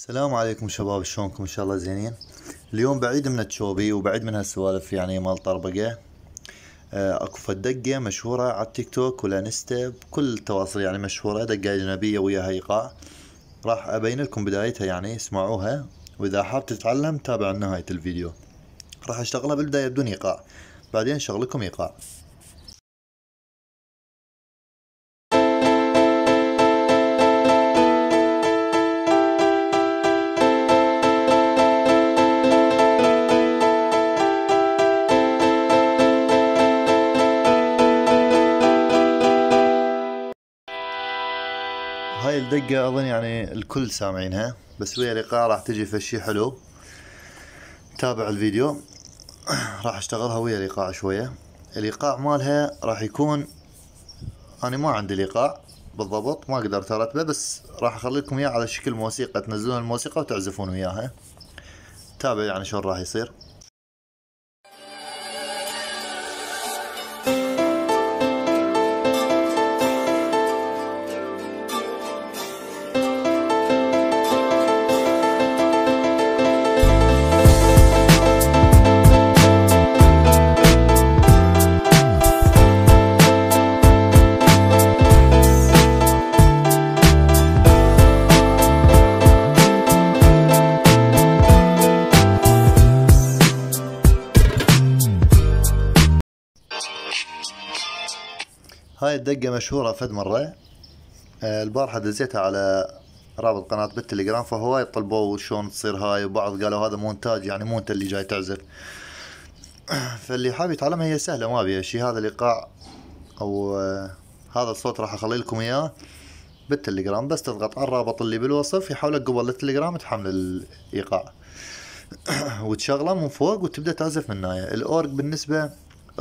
السلام عليكم شباب، شلونكم؟ ان شاء الله زينين. اليوم بعيد من التشوبي وبعيد من هالسوالف يعني مال طربقة. اكو فدقة مشهورة على التيك توك والانستا بكل التواصل، يعني مشهورة دقة اجنبية وياها ايقاع. راح ابين لكم بدايتها، يعني اسمعوها، واذا حاب تتعلم تابع نهاية الفيديو. راح اشتغلها بالبداية بدون ايقاع، بعدين شغلكم ايقاع. هاي الدقة اظن يعني الكل سامعينها، بس ويا الايقاع راح تجي فشي حلو. تابع الفيديو. راح اشتغلها ويا الايقاع شوية. الايقاع مالها راح يكون، انا ما عندي الايقاع بالضبط، ما قدرت ارتبه، بس راح اخليكم اياه على شكل موسيقى، تنزلون الموسيقى وتعزفون وياها. تابع يعني شلون راح يصير. هاي الدقة مشهورة فد مرة. البارحة دزيتها على رابط قناة بالتليجرام، فهواي طلبوا شلون تصير هاي، وبعض قالوا هذا مونتاج، يعني مو انت اللي جاي تعزف. فاللي حاب يتعلمها هي سهلة، ما بيها شي. هذا الايقاع او هذا الصوت راح اخلي لكم اياه بالتليجرام، بس تضغط على الرابط اللي بالوصف يحولك قبل التليجرام تحمل الايقاع. وتشغله من فوق وتبدأ تعزف من النهاية. الأورج بالنسبة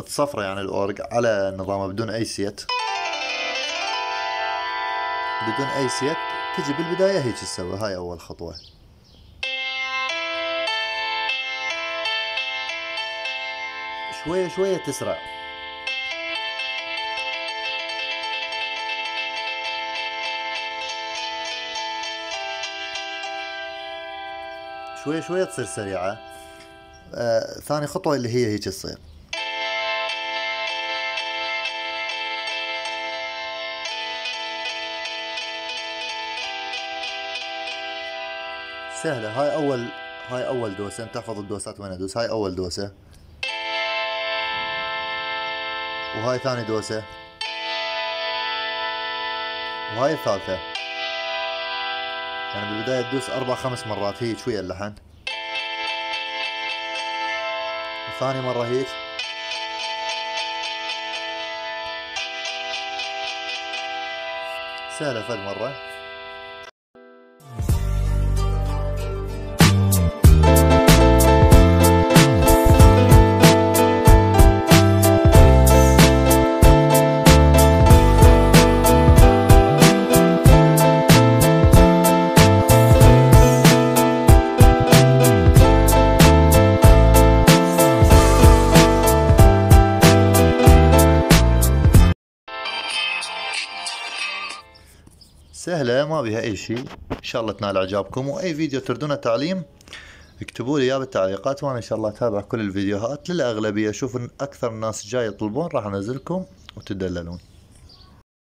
تصفره، يعني الأورج على نظامه بدون أي سيت. بدون أي سيت تجي بالبداية هيك تسوي. هاي أول خطوة. شوية شوية تسرع. شوية شوية تصير سريعة. ثاني خطوة اللي هي هيك تصير. سهلة. هاي أول دوسة. انت تحفظ الدوسات وين ادوس. هاي أول دوسة، وهاي ثاني دوسة، وهاي الثالثة. يعني بالبداية تدوس 4-5 مرات هيك ويا اللحن، وثاني مرة هيك، سهلة فد مرة. سهلة ما بيها اي شيء. ان شاء الله تنال اعجابكم، واي فيديو تردونه تعليم اكتبوا لي اياه بالتعليقات، وانا ان شاء الله اتابع كل الفيديوهات. للاغلبية اشوف ان اكثر الناس جاي يطلبون، راح انزلكم وتدللون.